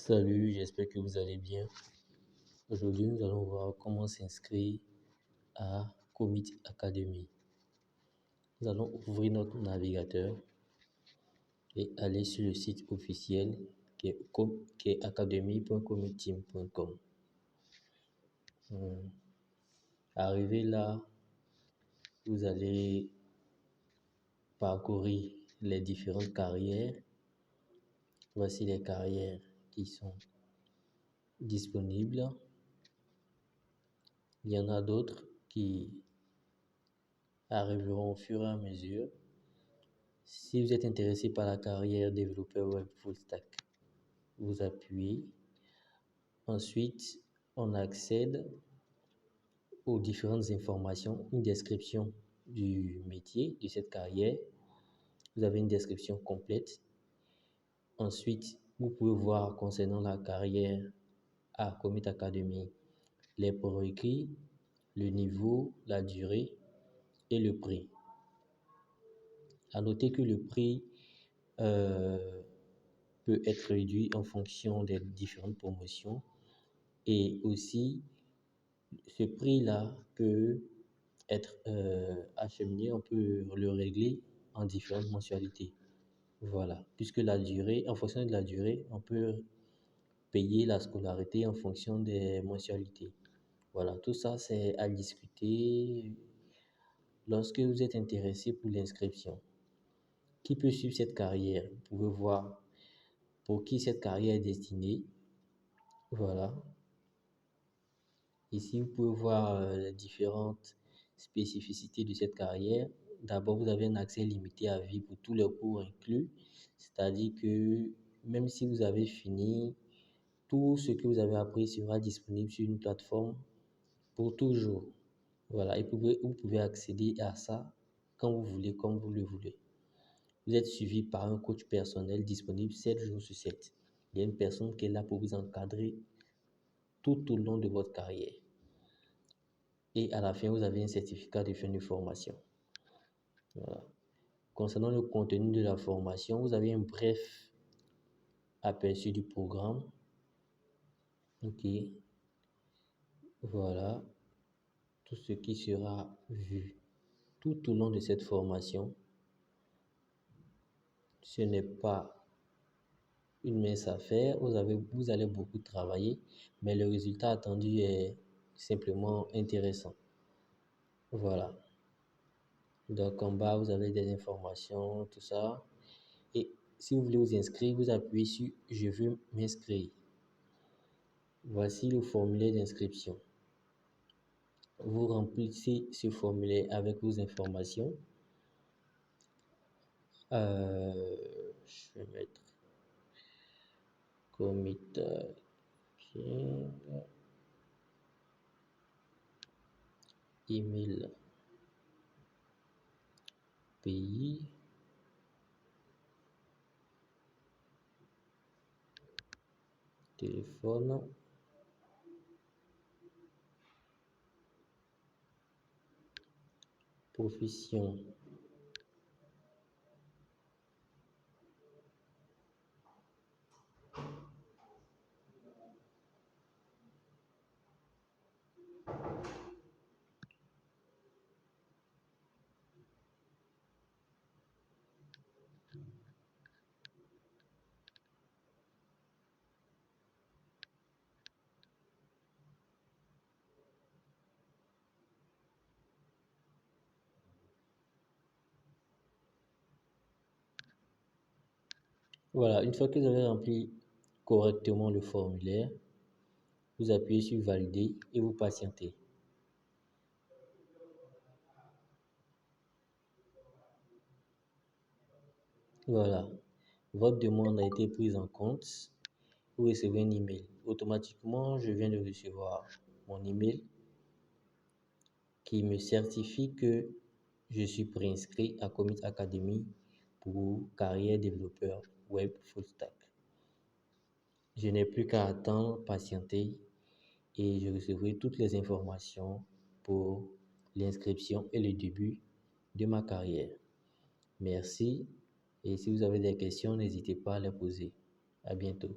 Salut, j'espère que vous allez bien. Aujourd'hui, nous allons voir comment s'inscrire à Commit Academy. Nous allons ouvrir notre navigateur et aller sur le site officiel qui est academy.committeam.com. Arrivé là, vous allez parcourir les différentes carrières. Voici les carrières qui sont disponibles. Il y en a d'autres qui arriveront au fur et à mesure. Si vous êtes intéressé par la carrière développeur web full stack, vous appuyez. Ensuite, on accède aux différentes informations, une description du métier de cette carrière. Vous avez une description complète. Ensuite, vous pouvez voir concernant la carrière à Commit Academy les prérequis, le niveau, la durée et le prix. À noter que le prix peut être réduit en fonction des différentes promotions et aussi ce prix-là peut être acheminé, on peut le régler en différentes mensualités. Voilà, puisque la durée, en fonction de la durée, on peut payer la scolarité en fonction des mensualités. Voilà, tout ça c'est à discuter lorsque vous êtes intéressé pour l'inscription. Qui peut suivre cette carrière? Vous pouvez voir pour qui cette carrière est destinée. Voilà. Ici, vous pouvez voir les différentes spécificités de cette carrière. D'abord, vous avez un accès limité à vie pour tous les cours inclus. C'est-à-dire que même si vous avez fini, tout ce que vous avez appris sera disponible sur une plateforme pour toujours. Voilà, et vous pouvez accéder à ça quand vous voulez, comme vous le voulez. Vous êtes suivi par un coach personnel disponible 7 jours sur 7. Il y a une personne qui est là pour vous encadrer tout au long de votre carrière. Et à la fin, vous avez un certificat de fin de formation. Voilà. Concernant le contenu de la formation, vous avez un bref aperçu du programme. Ok. Voilà. Tout ce qui sera vu tout au long de cette formation. Ce n'est pas une mince affaire. Vous allez beaucoup travailler, mais le résultat attendu est simplement intéressant. Voilà. Donc en bas, vous avez des informations, tout ça. Et si vous voulez vous inscrire, vous appuyez sur « Je veux m'inscrire ». Voici le formulaire d'inscription. Vous remplissez ce formulaire avec vos informations. Je vais mettre Commit email, pays, téléphone, profession, Voilà, une fois que vous avez rempli correctement le formulaire, vous appuyez sur Valider et vous patientez. Voilà, votre demande a été prise en compte. Vous recevez un email. Automatiquement, je viens de recevoir mon email qui me certifie que je suis préinscrit à Commit Academy pour carrière développeur web full stack. Je n'ai plus qu'à attendre, patienter et je recevrai toutes les informations pour l'inscription et le début de ma carrière. Merci et si vous avez des questions, n'hésitez pas à les poser. À bientôt.